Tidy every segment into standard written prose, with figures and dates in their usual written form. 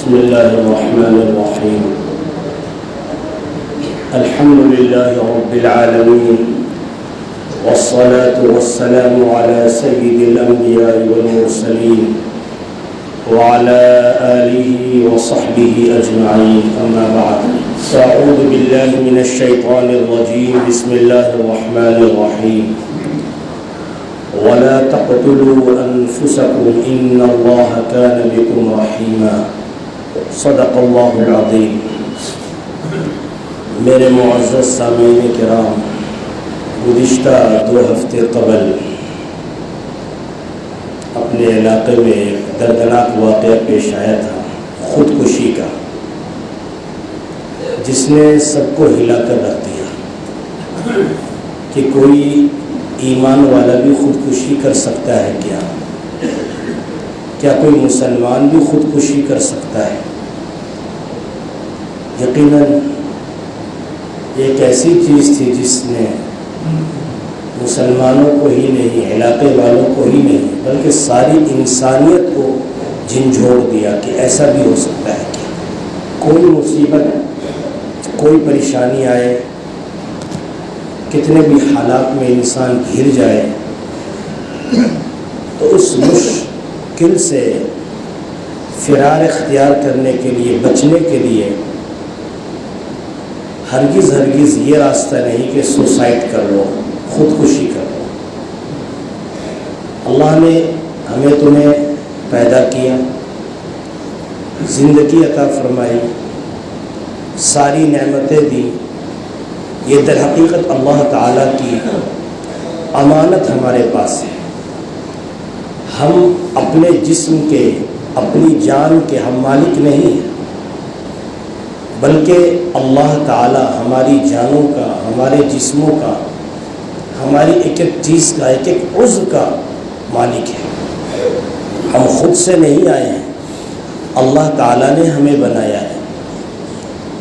بسم الله الرحمن الرحيم. الحمد لله رب العالمين، والصلاة والسلام على سيد الأنبياء والمرسلين وعلى آله وصحبه أجمعين، أما بعد. أعوذ بالله من الشيطان الرجيم. بسم الله الرحمن الرحيم. ولا تقتلوا أنفسكم إن الله كان بكم رحيما. صدق اللہ العظیم. میرے معزز سامعین کرام، گزشتہ 2 ہفتے قبل اپنے علاقے میں ایک دردناک واقعہ پیش آیا تھا، خودکشی کا، جس نے سب کو ہلا کر رکھ دیا کہ کوئی ایمان والا بھی خودکشی کر سکتا ہے کیا کوئی مسلمان بھی خودکشی کر سکتا ہے؟ یقیناً ایک ایسی چیز تھی جس نے مسلمانوں کو ہی نہیں، علاقے والوں کو ہی نہیں، بلکہ ساری انسانیت کو جھنجھوڑ دیا کہ ایسا بھی ہو سکتا ہے کہ کوئی مصیبت، کوئی پریشانی آئے، کتنے بھی حالات میں انسان گھر جائے تو اس مشکل سے فرار اختیار کرنے کے لیے، بچنے کے لیے ہرگز یہ راستہ نہیں کہ سوسائڈ کر لو، خودکشی کر لو۔ اللہ نے ہمیں تمہیں پیدا کیا، زندگی عطا فرمائی، ساری نعمتیں دی، یہ در حقیقت اللہ تعالیٰ کی امانت ہمارے پاس ہے۔ ہم اپنے جسم کے، اپنی جان کے ہم مالک نہیں ہیں، بلکہ اللہ تعالیٰ ہماری جانوں کا، ہمارے جسموں کا، ہماری ایک ایک چیز کا، ایک ایک عضو کا مالک ہے۔ ہم خود سے نہیں آئے ہیں، اللہ تعالیٰ نے ہمیں بنایا ہے،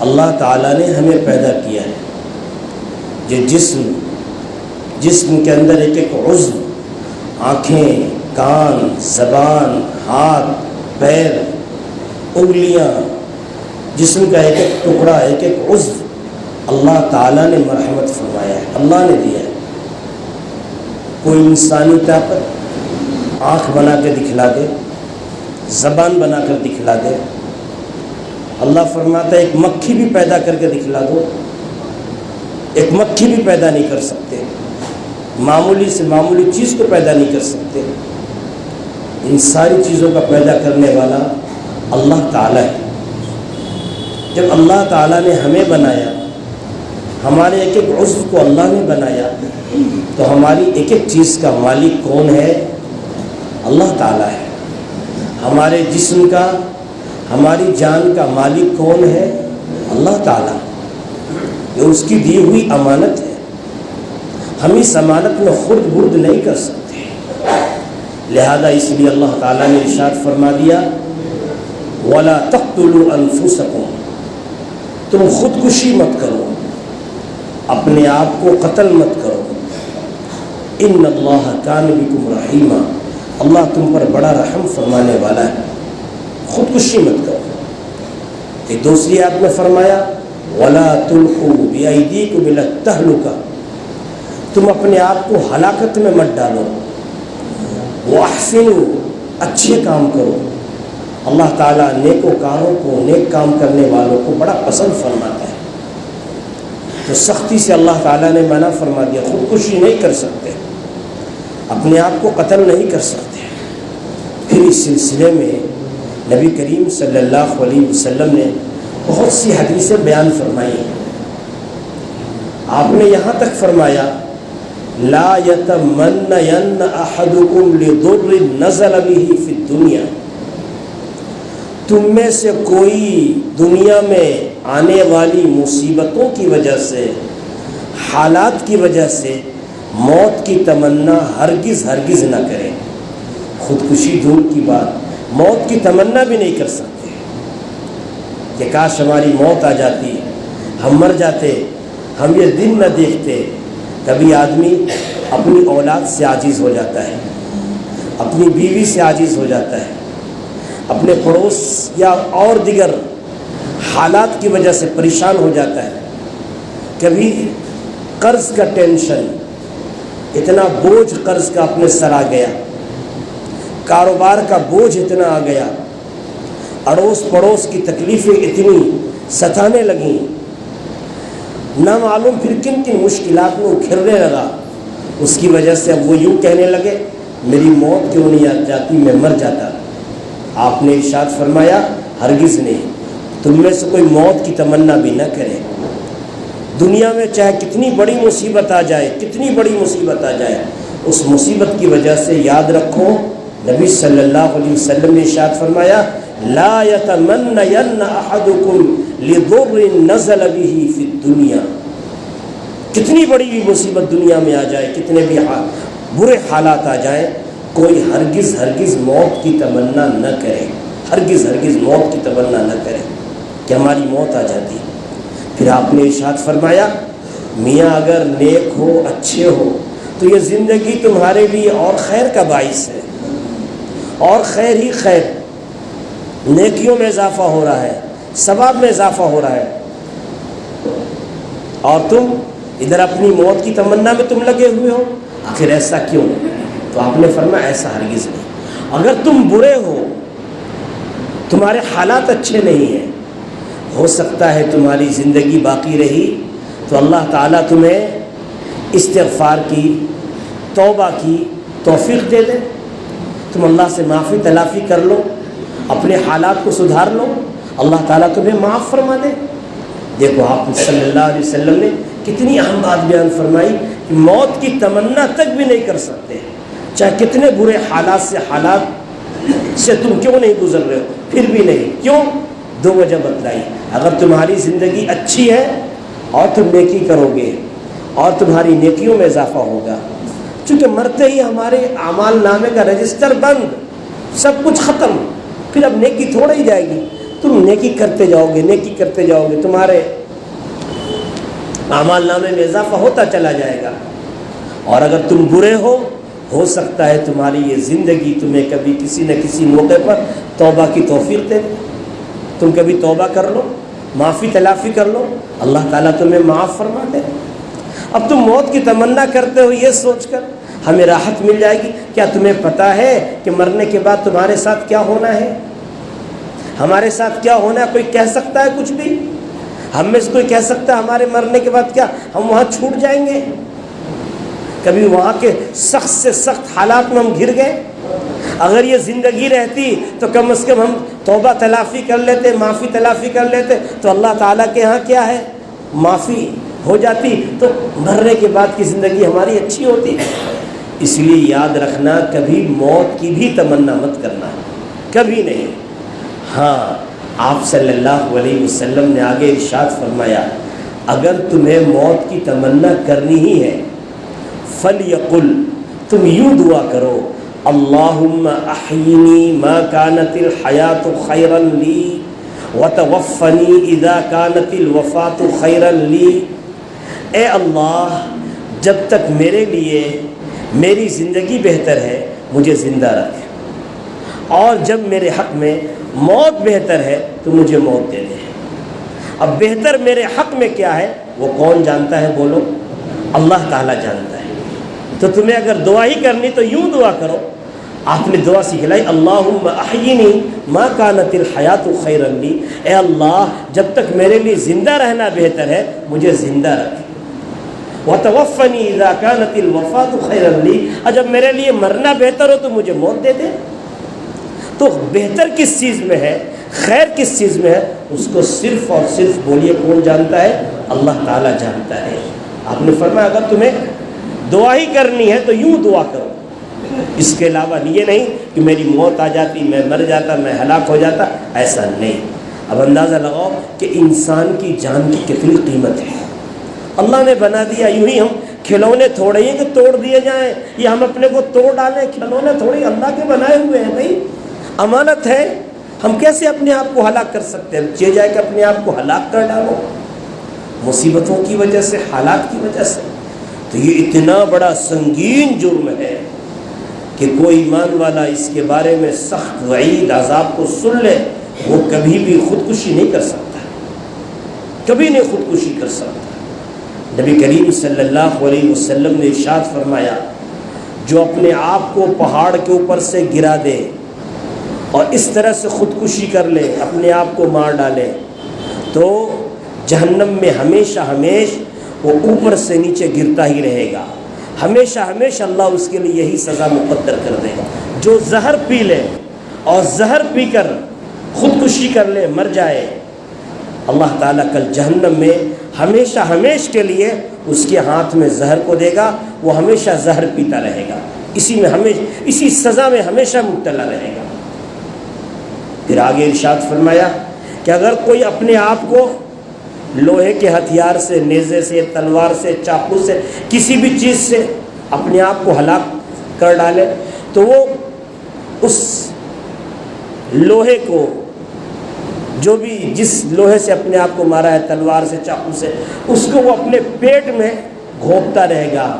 اللہ تعالیٰ نے ہمیں پیدا کیا ہے۔ یہ جسم کے اندر ایک ایک عضو، آنکھیں، کان، زبان، ہاتھ، پیر، انگلیاں، جسم کا ایک ایک ٹکڑا، ایک ایک عضو اللہ تعالیٰ نے مرحمت فرمایا ہے، اللہ نے دیا ہے۔ کوئی انسانی طاقت آنکھ بنا کے دکھلا دے، زبان بنا کر دکھلا دے، اللہ فرماتا ہے ایک مکھی بھی پیدا کر کے دکھلا دو، ایک مکھی بھی پیدا نہیں کر سکتے، معمولی سے معمولی چیز کو پیدا نہیں کر سکتے۔ ان ساری چیزوں کا پیدا کرنے والا اللہ تعالیٰ ہے۔ جب اللہ تعالیٰ نے ہمیں بنایا، ہمارے ایک ایک عضو کو اللہ نے بنایا، تو ہماری ایک ایک چیز کا مالک کون ہے؟ اللہ تعالیٰ ہے۔ ہمارے جسم کا، ہماری جان کا مالک کون ہے؟ اللہ تعالیٰ۔ یہ اس کی دی ہوئی امانت ہے، ہم اس امانت میں خرد برد نہیں کر سکتے۔ لہذا اس لیے اللہ تعالیٰ نے ارشاد فرما دیا، وَلَا تَقْتُلُوا أَنفُسَكُمْ، تم خودکشی مت کرو، اپنے آپ کو قتل مت کرو، ان اللہ کان بکم رحیما، اللہ تم پر بڑا رحم فرمانے والا ہے، خودکشی مت کرو۔ ایک دوسری آیت میں فرمایا، وَلَا تُلْقُوا بِأَيْدِيكُمْ إِلَى التَّهْلُكَةِ، تم اپنے آپ کو ہلاکت میں مت ڈالو، وَأَحْسِنُوا، اچھے کام کرو۔ اللہ تعالیٰ نیکوکاروں کو، نیک کام کرنے والوں کو بڑا پسند فرماتا ہے۔ تو سختی سے اللہ تعالیٰ نے منع فرما دیا، خودکشی نہیں کر سکتے، اپنے آپ کو قتل نہیں کر سکتے۔ پھر اس سلسلے میں نبی کریم صلی اللہ علیہ وسلم نے بہت سی حدیثیں بیان فرمائی ہیں۔ آپ نے یہاں تک فرمایا، لا یتمنین احدکم لضر نزل به فی الدنیا، تم میں سے کوئی دنیا میں آنے والی مصیبتوں کی وجہ سے، حالات کی وجہ سے موت کی تمنا ہرگز نہ کرے۔ خودکشی دور کی بات، موت کی تمنا بھی نہیں کر سکتے کہ کاش ہماری موت آ جاتی، ہم مر جاتے، ہم یہ دن نہ دیکھتے۔ کبھی آدمی اپنی اولاد سے عاجز ہو جاتا ہے، اپنی بیوی سے عاجز ہو جاتا ہے، اپنے پڑوس یا اور دیگر حالات کی وجہ سے پریشان ہو جاتا ہے، کبھی قرض کا ٹینشن، اتنا بوجھ قرض کا اپنے سر آ گیا، کاروبار کا بوجھ اتنا آ گیا، اڑوس پڑوس کی تکلیفیں اتنی ستانے لگیں، نہ معلوم پھر کن کن مشکلات میں گھرنے لگا، اس کی وجہ سے اب وہ یوں کہنے لگے میری موت کیوں نہیں آ جاتی، میں مر جاتا۔ آپ نے ارشاد فرمایا ہرگز نہیں، تم میں سے کوئی موت کی تمنا بھی نہ کرے۔ دنیا میں چاہے کتنی بڑی مصیبت آ جائے، کتنی بڑی مصیبت آ جائے، اس مصیبت کی وجہ سے یاد رکھو نبی صلی اللہ علیہ وسلم نے ارشاد فرمایا لا یتمنین احدکم لضر نزل به فی الدنیا، کتنی بڑی بھی مصیبت دنیا میں آ جائے، کتنے بھی برے حالات آ جائیں، کوئی ہرگز ہرگز موت کی تمنا نہ کرے، ہرگز ہرگز موت کی تمنا نہ کرے کہ ہماری موت آ جاتی۔ پھر آپ نے ارشاد فرمایا میاں اگر نیک ہو، اچھے ہو تو یہ زندگی تمہارے لیے اور خیر کا باعث ہے، اور خیر ہی خیر، نیکیوں میں اضافہ ہو رہا ہے، ثواب میں اضافہ ہو رہا ہے، اور تم ادھر اپنی موت کی تمنا میں تم لگے ہوئے ہو، آخر ایسا کیوں؟ تو آپ نے فرمایا ایسا ہرگز نہیں، اگر تم برے ہو، تمہارے حالات اچھے نہیں ہیں، ہو سکتا ہے تمہاری زندگی باقی رہی تو اللہ تعالیٰ تمہیں استغفار کی، توبہ کی توفیق دے دے، تم اللہ سے معافی تلافی کر لو، اپنے حالات کو سدھار لو، اللہ تعالیٰ تمہیں معاف فرما دے۔ دیکھو آپ صلی اللہ علیہ وسلم نے کتنی اہم بات بیان فرمائی کہ موت کی تمنا تک بھی نہیں کر سکتے، چاہے کتنے برے حالات سے تم کیوں نہیں گزر رہے ہو، پھر بھی نہیں۔ کیوں؟ دو وجہ بتلائی، اگر تمہاری زندگی اچھی ہے اور تم نیکی کرو گے اور تمہاری نیکیوں میں اضافہ ہوگا، چونکہ مرتے ہی ہمارے اعمال نامے کا رجسٹر بند، سب کچھ ختم، پھر اب نیکی تھوڑا ہی جائے گی، تم نیکی کرتے جاؤ گے، نیکی کرتے جاؤ گے، تمہارے اعمال نامے میں اضافہ ہوتا چلا جائے گا۔ اور اگر تم برے ہو سکتا ہے تمہاری یہ زندگی تمہیں کبھی کسی نہ کسی موقع پر توبہ کی توفیق دے، تم کبھی توبہ کر لو، معافی تلافی کر لو، اللہ تعالیٰ تمہیں معاف فرما دے۔ اب تم موت کی تمنا کرتے ہو یہ سوچ کر ہمیں راحت مل جائے گی، کیا تمہیں پتہ ہے کہ مرنے کے بعد تمہارے ساتھ کیا ہونا ہے؟ ہمارے ساتھ کیا ہونا ہے کوئی کہہ سکتا ہے کچھ بھی؟ ہم میں سے کوئی کہہ سکتا ہے ہمارے مرنے کے بعد کیا ہم وہاں چھوٹ جائیں گے؟ کبھی وہاں کے سخت سے سخت حالات میں ہم گر گئے؟ اگر یہ زندگی رہتی تو کم از کم ہم توبہ تلافی کر لیتے، معافی تلافی کر لیتے، تو اللہ تعالیٰ کے ہاں کیا ہے؟ معافی ہو جاتی، تو مرنے کے بعد کی زندگی ہماری اچھی ہوتی۔ اس لیے یاد رکھنا کبھی موت کی بھی تمنا مت کرنا، کبھی نہیں۔ ہاں آپ صلی اللہ علیہ وسلم نے آگے ارشاد فرمایا اگر تمہیں موت کی تمنا کرنی ہی ہے فَلْيَقُلْ، تم یوں دعا کرو اللہم احیینی ما کانت الحیات خیرا لی وتوفنی اذا کانت الوفات خیرا لی، اے اللہ جب تک میرے لیے میری زندگی بہتر ہے مجھے زندہ رکھ، اور جب میرے حق میں موت بہتر ہے تو مجھے موت دے دے۔ اب بہتر میرے حق میں کیا ہے وہ کون جانتا ہے؟ بولو، اللہ تعالیٰ جانتا ہے۔ تو تمہیں اگر دعا ہی کرنی تو یوں دعا کرو، آپ نے دعا سکھلائی اللہم احیینی ما کانت الحیات خیرا لی، اے اللہ جب تک میرے لیے زندہ رہنا بہتر ہے مجھے زندہ رکھ، وتوفنی اذا کانت الوفات خیرا لی، اور جب میرے لیے مرنا بہتر ہو تو مجھے موت دے دے۔ تو بہتر کس چیز میں ہے، خیر کس چیز میں ہے، اس کو صرف اور صرف بولیے کون جانتا ہے؟ اللہ تعالیٰ جانتا ہے۔ آپ نے فرمایا اگر تمہیں دعا ہی کرنی ہے تو یوں دعا کرو، اس کے علاوہ یہ نہیں کہ میری موت آ جاتی، میں مر جاتا، میں ہلاک ہو جاتا، ایسا نہیں۔ اب اندازہ لگاؤ کہ انسان کی جان کی کتنی قیمت ہے۔ اللہ نے بنا دیا، یوں ہی ہم کھلونے تھوڑے ہی کہ توڑ دیے جائیں یا ہم اپنے کو توڑ ڈالیں، کھلونے تھوڑی اللہ کے بنائے ہوئے ہیں، بھائی امانت ہے، ہم کیسے اپنے آپ کو ہلاک کر سکتے ہیں؟ چاہے جائے کہ اپنے آپ کو ہلاک کر ڈالو مصیبتوں کی وجہ سے، حالات کی وجہ سے۔ تو یہ اتنا بڑا سنگین جرم ہے کہ کہ کوئی ایمان والا اس کے بارے میں سخت وعید عذاب کو سن لے، وہ کبھی بھی خودکشی نہیں کر سکتا، کبھی نہیں خودکشی کر سکتا۔ نبی کریم صلی اللہ علیہ وسلم نے ارشاد فرمایا، جو اپنے آپ کو پہاڑ کے اوپر سے گرا دے اور اس طرح سے خودکشی کر لے، اپنے آپ کو مار ڈالے، تو جہنم میں ہمیشہ وہ اوپر سے نیچے گرتا ہی رہے گا، ہمیشہ اللہ اس کے لیے یہی سزا مقدر کر دے گا۔ جو زہر پی لے اور زہر پی کر خودکشی کر لے، مر جائے، اللہ تعالیٰ کل جہنم میں ہمیشہ کے لیے اس کے ہاتھ میں زہر کو دے گا، وہ ہمیشہ زہر پیتا رہے گا، اسی سزا میں ہمیشہ مبتلا رہے گا۔ پھر آگے ارشاد فرمایا کہ اگر کوئی اپنے آپ کو لوہے کے ہتھیار سے، نیزے سے، تلوار سے، چاقو سے، کسی بھی چیز سے اپنے آپ کو ہلاک کر ڈالے، تو وہ اس لوہے کو، جو بھی جس لوہے سے اپنے آپ کو مارا ہے، تلوار سے، چاقو سے، اس کو وہ اپنے پیٹ میں گھونپتا رہے گا،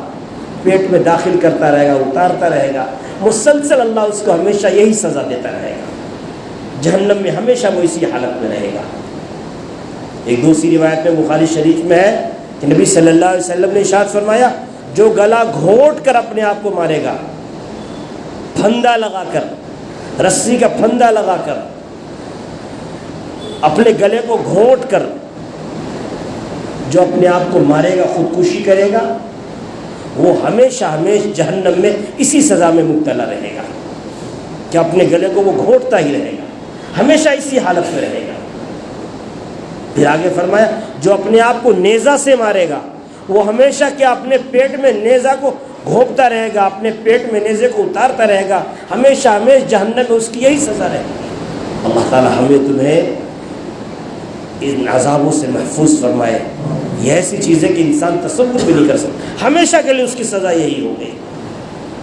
پیٹ میں داخل کرتا رہے گا، اتارتا رہے گا، مسلسل اللہ اس کو ہمیشہ یہی سزا دیتا رہے گا، جہنم میں ہمیشہ وہ اسی حالت میں رہے گا۔ ایک دوسری روایت میں بخاری شریف میں ہے کہ نبی صلی اللہ علیہ وسلم نے ارشاد فرمایا، جو گلا گھونٹ کر اپنے آپ کو مارے گا، پھندا لگا کر، رسی کا پھندا لگا کر، اپنے گلے کو گھونٹ کر جو اپنے آپ کو مارے گا، خودکشی کرے گا، وہ ہمیشہ جہنم میں اسی سزا میں مبتلا رہے گا کہ اپنے گلے کو وہ گھونٹتا ہی رہے گا، ہمیشہ اسی حالت میں رہے گا۔ پھر آگے فرمایا، جو اپنے آپ کو نیزہ سے مارے گا، وہ ہمیشہ کیا اپنے پیٹ میں نیزہ کو گھونپتا رہے گا، اپنے پیٹ میں نیزے کو اتارتا رہے گا، ہمیشہ جہنم میں اس کی یہی سزا رہے گی۔ اللہ تعالیٰ ہمیں تمہیں ان عذابوں سے محفوظ فرمائے۔ یہ ایسی چیزیں کہ انسان تصور بھی نہیں کر سکتا، ہمیشہ کے لیے اس کی سزا یہی ہو گئی،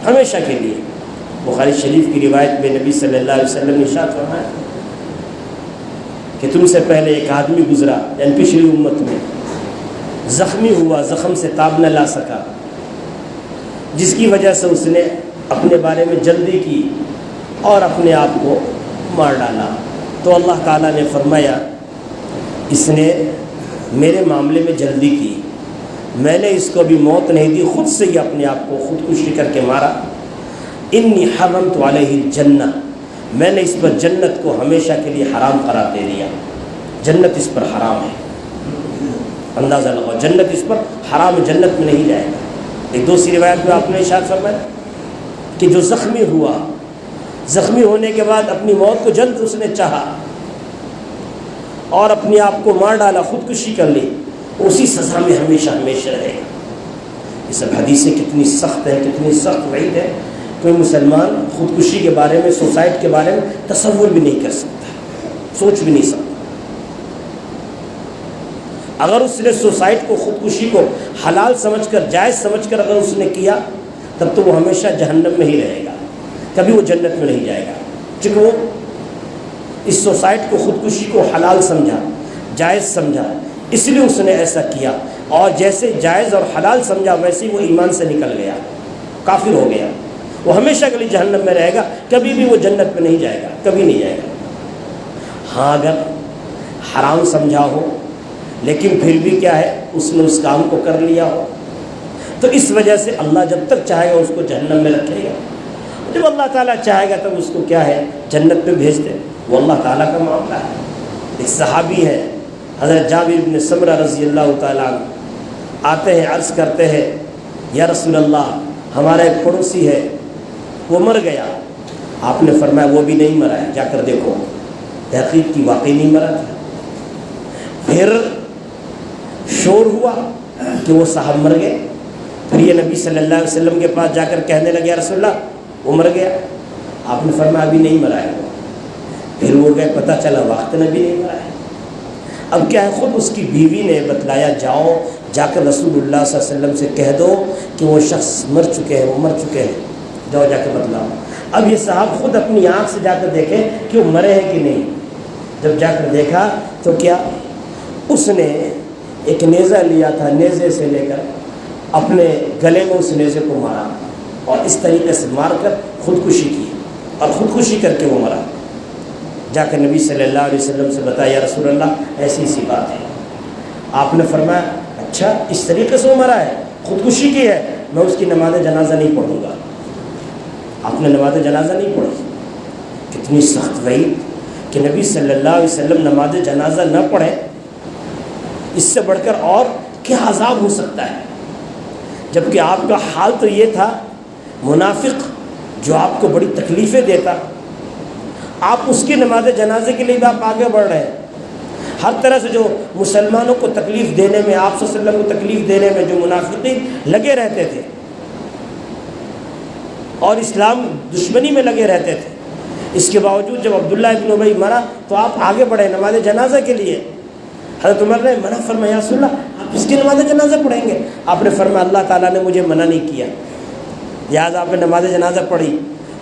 ہمیشہ کے لیے۔ بخاری شریف کی روایت میں نبی صلی اللہ علیہ وسلم نے ارشاد فرمایا کہ تم سے پہلے ایک آدمی گزرا، یعنی پچھلی امت میں، زخمی ہوا، زخم سے تاب نہ لا سکا، جس کی وجہ سے اس نے اپنے بارے میں جلدی کی اور اپنے آپ کو مار ڈالا، تو اللہ تعالیٰ نے فرمایا، اس نے میرے معاملے میں جلدی کی، میں نے اس کو بھی موت نہیں دی، خود سے ہی اپنے آپ کو خودکشی کر کے مارا۔ انی حرمت علیہ الجنہ، میں نے اس پر جنت کو ہمیشہ کے لیے حرام قرار دے دیا، جنت اس پر حرام ہے، اندازہ لگاؤ، جنت اس پر حرام ہے، جنت میں نہیں جائے گا۔ ایک دوسری روایت میں آپ نے ارشاد فرمایا کہ جو زخمی ہوا، زخمی ہونے کے بعد اپنی موت کو جلد اس نے چاہا اور اپنے آپ کو مار ڈالا، خودکشی کر لی، اسی سزا میں ہمیشہ رہے گا۔ یہ سب حدیثیں کتنی سخت ہیں، کتنی سخت وعید ہے، کوئی مسلمان خودکشی کے بارے میں، سوسائڈ کے بارے میں تصور بھی نہیں کر سکتا، سوچ بھی نہیں سکتا۔ اگر اس نے سوسائڈ کو، خودکشی کو حلال سمجھ کر، جائز سمجھ کر اگر اس نے کیا، تب تو وہ ہمیشہ جہنم میں ہی رہے گا، کبھی وہ جنت میں نہیں جائے گا، چونکہ وہ اس سوسائڈ کو، خودکشی کو حلال سمجھا، جائز سمجھا، اس لیے اس نے ایسا کیا، اور جیسے جائز اور حلال سمجھا ویسے ہی وہ ایمان سے نکل گیا، کافر ہو گیا، وہ ہمیشہ کے لیے جہنم میں رہے گا، کبھی بھی وہ جنت میں نہیں جائے گا، کبھی نہیں جائے گا۔ ہاں اگر حرام سمجھا ہو لیکن پھر بھی کیا ہے، اس نے اس کام کو کر لیا ہو، تو اس وجہ سے اللہ جب تک چاہے گا اس کو جہنم میں رکھے گا، جب اللہ تعالیٰ چاہے گا تب اس کو کیا ہے، جنت میں بھیج دے، وہ اللہ تعالیٰ کا معاملہ ہے۔ ایک صحابی ہے حضرت جابر بن سمرہ رضی اللہ تعالیٰ عنہ، آتے ہیں، عرض کرتے ہیں، یا رسول اللہ، ہمارا ایک پڑوسی ہے، وہ مر گیا۔ آپ نے فرمایا وہ بھی نہیں مرا ہے، جا کر دیکھو، تحقیق کی، واقعی نہیں مرا تھا۔ پھر شور ہوا کہ وہ صاحب مر گئے، پھر یہ نبی صلی اللہ علیہ وسلم کے پاس جا کر کہنے لگے، یا رسول اللہ وہ مر گیا۔ آپ نے فرمایا ابھی نہیں مرا ہے وہ۔ پھر وہ گئے، پتہ چلا وقت نبی نہیں مرا ہے۔ اب کیا ہے، خود اس کی بیوی نے بتلایا، جاؤ جا کر رسول اللہ صلی اللہ علیہ وسلم سے کہہ دو کہ وہ شخص مر چکے ہیں، وہ مر چکے ہیں، جاؤ جا کے بتلاؤ۔ اب یہ صاحب خود اپنی آنکھ سے جا کر دیکھے کہ وہ مرے ہیں کہ نہیں۔ جب جا کر دیکھا تو کیا، اس نے ایک نیزہ لیا تھا، نیزے سے لے کر اپنے گلے میں اس نیزے کو مارا، اور اس طریقے سے مار کر خودکشی کی اور خودکشی کر کے وہ مرا۔ جا کر نبی صلی اللہ علیہ وسلم سے بتایا یا رسول اللہ ایسی سی بات ہے۔ آپ نے فرمایا اچھا اس طریقے سے وہ مرا ہے، خودکشی کی ہے، میں اس کی نماز جنازہ نہیں پڑھوں گا۔ آپ نے نماز جنازہ نہیں پڑھی۔ کتنی سخت وعید کہ نبی صلی اللہ علیہ وسلم نماز جنازہ نہ پڑھے، اس سے بڑھ کر اور کیا عذاب ہو سکتا ہے؟ جبکہ آپ کا حال تو یہ تھا، منافق جو آپ کو بڑی تکلیفیں دیتا، آپ اس کی نماز جنازے کے لیے بھی آپ آگے بڑھ رہے ہیں۔ ہر طرح سے جو مسلمانوں کو تکلیف دینے میں، آپ صلی اللہ علیہ وسلم کو تکلیف دینے میں جو منافقین لگے رہتے تھے اور اسلام دشمنی میں لگے رہتے تھے، اس کے باوجود جب عبداللہ ابن ابی مرا تو آپ آگے بڑھے نماز جنازہ کے لیے۔ حضرت عمر نے منع فرمایا یا رسول اللہ آپ اس کی نماز جنازہ پڑھیں گے؟ آپ نے فرمایا اللہ تعالیٰ نے مجھے منع نہیں کیا، لہٰذا آپ نے نماز جنازہ پڑھی۔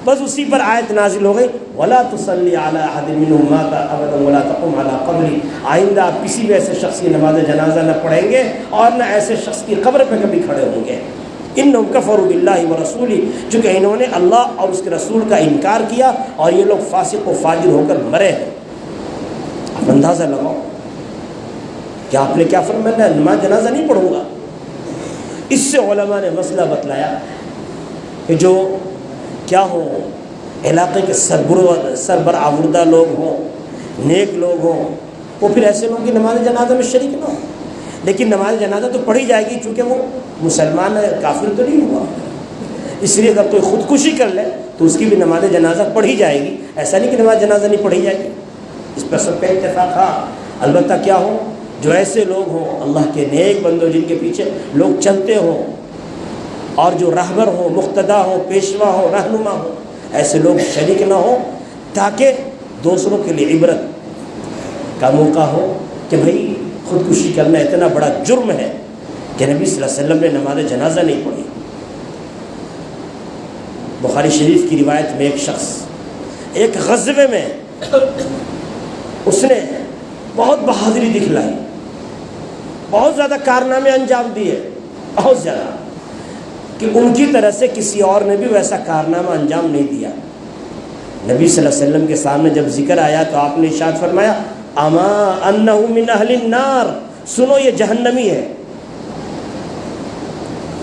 بس اسی پر آیت نازل ہو گئی وَلَا تُصَلِّ عَلَىٰ أَحَدٍ مِّنْهُمْ مَاتَ أَبَدًا وَلَا تَقُمْ عَلَىٰ قَبْرِهِ، آئندہ آپ کسی بھی ایسے شخص کی نماز جنازہ نہ پڑھیں گے اور نہ ایسے شخص کی قبر پہ کبھی کھڑے ہوں گے۔ اِنَّهُمْ كَفَرُوا بِاللَّهِ وَرَسُولِهِ، چونکہ انہوں نے اللہ اور اس کے رسول کا انکار کیا اور یہ لوگ فاسق و فاجر ہو کر مرے ہیں۔ آپ اندازہ لگاؤ کہ آپ نے کیا فرمایا، نماز جنازہ نہیں پڑھوں گا۔ اس سے علماء نے مسئلہ بتلایا کہ جو کیا ہوں علاقے کے سربراہ لوگ ہوں، نیک لوگ ہوں، وہ پھر ایسے لوگوں کی نماز جنازہ میں شریک نہ ہو، لیکن نماز جنازہ تو پڑھی جائے گی چونکہ وہ مسلمان ہے، کافر تو نہیں ہوا۔ اس لیے اگر کوئی خودکشی کر لے تو اس کی بھی نماز جنازہ پڑھی جائے گی، ایسا نہیں کہ نماز جنازہ نہیں پڑھی جائے گی۔ اس پر سب کا اتفاق ہاں، البتہ کیا ہو جو ایسے لوگ ہوں اللہ کے نیک بندوں جن کے پیچھے لوگ چلتے ہوں اور جو رہبر ہوں، مقتدا ہوں، پیشوا ہوں، رہنما ہوں، ایسے لوگ شریک نہ ہوں تاکہ دوسروں کے لیے عبرت کا موقع ہو کہ بھئی خودکشی کرنا اتنا بڑا جرم ہے کہ نبی صلی اللہ علیہ وسلم نے نماز جنازہ نہیں پڑھی۔ بخاری شریف کی روایت میں ایک شخص ایک غزوے میں اس نے بہت بہادری دکھلائی، بہت زیادہ کارنامے انجام دیے، بہت زیادہ، کہ ان کی طرح سے کسی اور نے بھی ویسا کارنامہ انجام نہیں دیا۔ نبی صلی اللہ علیہ وسلم کے سامنے جب ذکر آیا تو آپ نے ارشاد فرمایا اما انہ من اہل النار، سنو یہ جہنمی ہے۔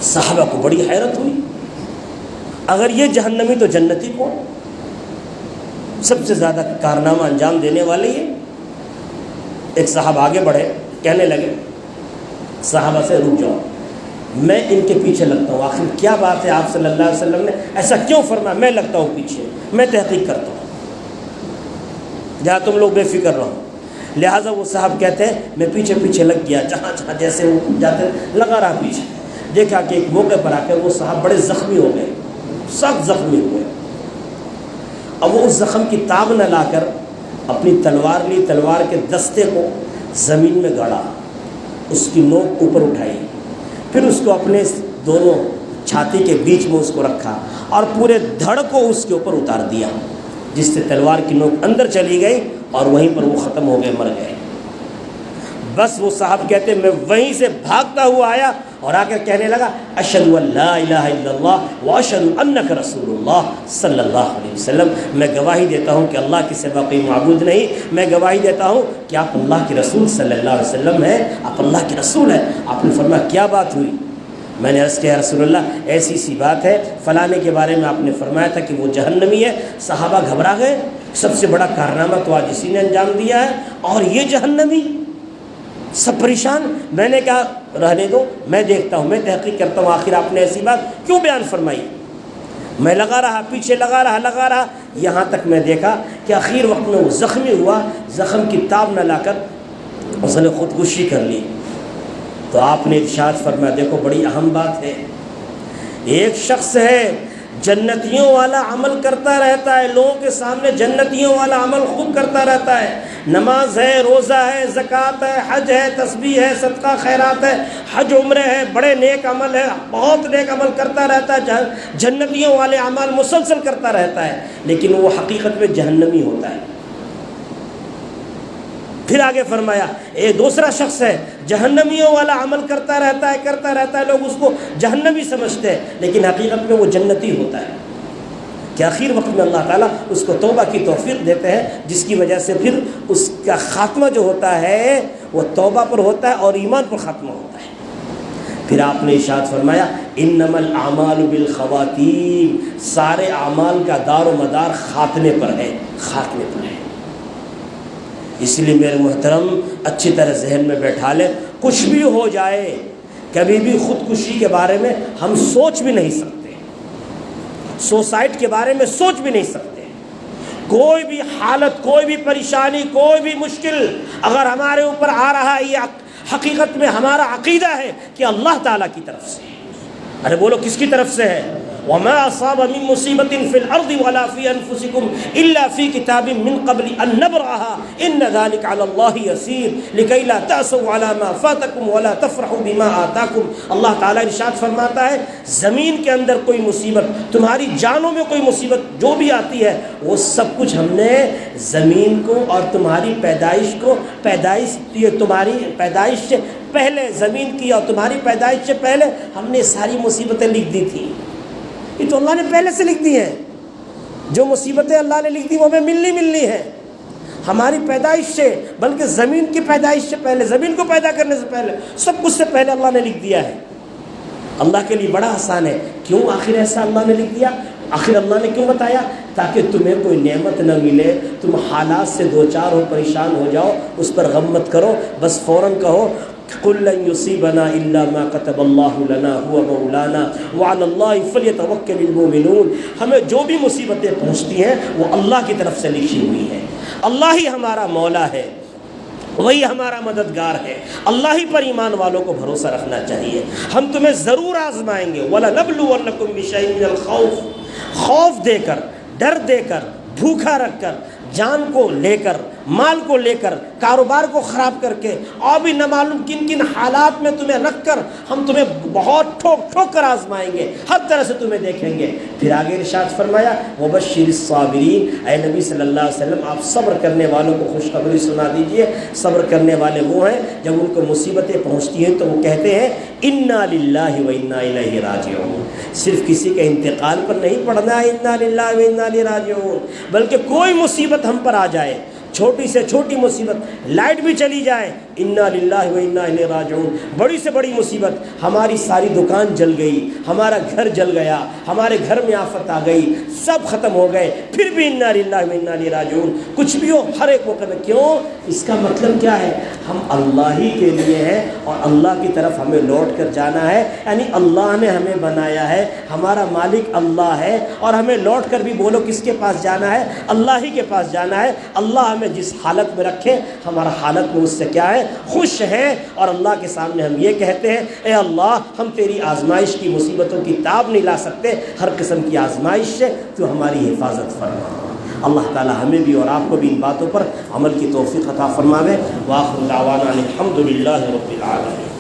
صحابہ کو بڑی حیرت ہوئی، اگر یہ جہنمی تو جنتی کون؟ سب سے زیادہ کارنامہ انجام دینے والے یہ۔ ایک صاحب آگے بڑھے، کہنے لگے صحابہ سے رک جاؤ، میں ان کے پیچھے لگتا ہوں، آخر کیا بات ہے آپ صلی اللہ علیہ وسلم نے ایسا کیوں فرمایا؟ میں لگتا ہوں پیچھے، میں تحقیق کرتا ہوں، جہاں تم لوگ بے فکر رہو۔ لہٰذا وہ صاحب کہتے ہیں میں پیچھے پیچھے لگ گیا، جہاں جہاں جیسے وہ جاتے لگا رہا پیچھے۔ دیکھا کہ ایک موقع پر آ کر وہ صاحب بڑے زخمی ہو گئے، سخت زخمی ہوئے۔ اب وہ اس زخم کی تاب نہ لا کر اپنی تلوار لی، تلوار کے دستے کو زمین میں گاڑا، اس کی نوک اوپر اٹھائی، پھر اس کو اپنے دونوں چھاتی کے بیچ میں اس کو رکھا اور پورے دھڑ کو اس کے اوپر اتار دیا، جس سے تلوار کی نوک اندر چلی گئی اور وہیں پر وہ ختم ہو گئے، مر گئے۔ بس وہ صاحب کہتے میں وہیں سے بھاگتا ہوا آیا اور آ کر کہنے لگا اشہد ان لا الہ الا اللہ واشہد انک رسول اللہ صلی اللہ علیہ وسلم، میں گواہی دیتا ہوں کہ اللہ کے سوا کوئی معبود نہیں، میں گواہی دیتا ہوں کہ آپ اللہ کے رسول صلی اللہ علیہ وسلم ہیں، آپ اللہ کے رسول ہیں۔ آپ نے فرمایا کیا بات ہوئی؟ میں نے عرض کیا یا رسول اللہ ایسی سی بات ہے، فلانے کے بارے میں آپ نے فرمایا تھا کہ وہ جہنمی ہے۔ صحابہ گھبرا گئے، سب سے بڑا کارنامہ تو آج اسی نے انجام دیا ہے اور یہ جہنمی، سب پریشان۔ میں نے کہا رہنے دو، میں دیکھتا ہوں، میں تحقیق کرتا ہوں، آخر آپ نے ایسی بات کیوں بیان فرمائی؟ میں لگا رہا، پیچھے لگا رہا، یہاں تک میں دیکھا کہ آخر وقت میں وہ زخمی ہوا، زخم کی تاب نہ لا کر اس نے خودکشی کر لی۔ تو آپ نے ارشاد فرمایا دیکھو بڑی اہم بات ہے، ایک شخص ہے جنتیوں والا عمل کرتا رہتا ہے، لوگوں کے سامنے جنتیوں والا عمل خوب کرتا رہتا ہے، نماز ہے، روزہ ہے، زکوٰۃ ہے، حج ہے، تسبیح ہے، صدقہ خیرات ہے، حج عمرے ہے، بڑے نیک عمل ہے، بہت نیک عمل کرتا رہتا ہے، جنتیوں والے اعمال مسلسل کرتا رہتا ہے، لیکن وہ حقیقت میں جہنمی ہوتا ہے۔ پھر آگے فرمایا ایک دوسرا شخص ہے جہنمیوں والا عمل کرتا رہتا ہے، لوگ اس کو جہنمی سمجھتے ہیں، لیکن حقیقت میں وہ جنتی ہوتا ہے کہ آخر وقت میں اللہ تعالیٰ اس کو توبہ کی توفیق دیتے ہیں، جس کی وجہ سے پھر اس کا خاتمہ جو ہوتا ہے وہ توبہ پر ہوتا ہے اور ایمان پر خاتمہ ہوتا ہے۔ پھر آپ نے ارشاد فرمایا انما الاعمال بالخواتیم، سارے اعمال کا دار و مدار خاتمے پر ہے، خاتمے پر ہے۔ اس لیے میرے محترم اچھی طرح ذہن میں بیٹھا لیں، کچھ بھی ہو جائے کبھی بھی خودکشی کے بارے میں ہم سوچ بھی نہیں سکتے، سوسائڈ کے بارے میں سوچ بھی نہیں سکتے۔ کوئی بھی حالت، کوئی بھی پریشانی، کوئی بھی مشکل اگر ہمارے اوپر آ رہا ہے، یہ حقیقت میں ہمارا عقیدہ ہے کہ اللہ تعالیٰ کی طرف سے ہے۔ ارے بولو کس کی طرف سے ہے؟ وما اصاب من مصیبت فی الارض ولا فی انفسکم الا فی کتاب من قبل ان نبرأها ان ذلک علی اللہ یسیر لکی لا تأسوا علی ما فاتکم ولا تفرحوا بما آتاکم۔ اللہ تعالیٰ ارشاد فرماتا ہے زمین کے اندر کوئی مصیبت، تمہاری جانوں میں کوئی مصیبت جو بھی آتی ہے، وہ سب کچھ ہم نے زمین کو اور تمہاری پیدائش کو، تمہاری پیدائش سے پہلے، زمین کی اور تمہاری پیدائش سے پہلے ہم نے ساری مصیبتیں لکھ دی تھی۔ یہ تو اللہ نے پہلے سے لکھ دی ہیں، جو مصیبتیں اللہ نے لکھ دی وہ ہمیں ملنی ہیں ہماری پیدائش سے، بلکہ زمین کی پیدائش سے پہلے، زمین کو پیدا کرنے سے پہلے، سب کچھ سے پہلے اللہ نے لکھ دیا ہے۔ اللہ کے لیے بڑا آسان ہے، کیوں آخر ایسا اللہ نے لکھ دیا؟ آخر اللہ نے کیوں بتایا؟ تاکہ تمہیں کوئی نعمت نہ ملے، تم حالات سے دو چار ہو، پریشان ہو جاؤ، اس پر غم مت کرو، بس فوراً کہو قُل لَن يُصِيبَنَا إِلَّا مَا كَتَبَ اللَّهُ لَنَا هُوَ مَوْلَانَا وَعَلَى اللَّهِ فَلْيَتَوَكَّلِ الْمُؤْمِنُونَ۔ ہمیں جو بھی مصیبتیں پہنچتی ہیں وہ اللہ کی طرف سے لکھی ہوئی ہیں، اللہ ہی ہمارا مولا ہے، وہی ہمارا مددگار ہے، اللہ ہی پر ایمان والوں کو بھروسہ رکھنا چاہیے۔ ہم تمہیں ضرور آزمائیں گے، وَلَنَبْلُوَنَّكُمْ بِشَيْءٍ مِّنَ الْخَوْفِ، خوف دے کر، ڈر دے کر، بھوکا رکھ کر، جان کو لے کر، مال کو لے کر، کاروبار کو خراب کر کے، اور بھی نہ معلوم کن کن حالات میں تمہیں رکھ کر ہم تمہیں بہت ٹھوک کر آزمائیں گے، ہر طرح سے تمہیں دیکھیں گے۔ پھر آگے ارشاد فرمایا وَبَشِّرِ الصَّابِرِينَ، اے نبی صلی اللہ علیہ وسلم آپ صبر کرنے والوں کو خوشخبری سنا دیجئے۔ صبر کرنے والے وہ ہیں جب ان کو مصیبتیں پہنچتی ہیں تو وہ کہتے ہیں اِنَّا لِلَّهِ وَإِنَّا إِلَيْهِ راجعون۔ صرف کسی کے انتقال پر نہیں پڑھنا ہے اِنَّا لِلَّهِ وَإِنَّا إِلَيْهِ راجعون، بلکہ کوئی مصیبت ہم پر آ جائے، چھوٹی سے چھوٹی مصیبت، لائٹ بھی چلی جائے، انا للہ و انا الیہ راجعون، بڑی سے بڑی مصیبت، ہماری ساری دکان جل گئی، ہمارا گھر جل گیا، ہمارے گھر میں آفت آ گئی، سب ختم ہو گئے، پھر بھی انا للہ و انا الیہ راجعون، کچھ بھی ہو ہر ایک موقع میں۔ کیوں؟ اس کا مطلب کیا ہے؟ ہم اللہ ہی کے لیے ہیں اور اللہ کی طرف ہمیں لوٹ کر جانا ہے، یعنی اللہ نے ہمیں بنایا ہے، ہمارا مالک اللہ ہے، اور ہمیں لوٹ کر بھی بولو کس کے پاس جانا ہے؟ اللہ ہی کے پاس جانا ہے۔ اللہ ہمیں جس حالت میں رکھے، ہمارا حالت میں اس سے کیا ہے؟ خوش ہیں، اور اللہ کے سامنے ہم یہ کہتے ہیں اے اللہ ہم تیری آزمائش کی مصیبتوں کی تاب نہیں لا سکتے، ہر قسم کی آزمائش سے تو ہماری حفاظت فرما۔ اللہ تعالی ہمیں بھی اور آپ کو بھی ان باتوں پر عمل کی توفیق عطا فرماوے۔ وآخر دعوانا الحمد للہ رب العالمین۔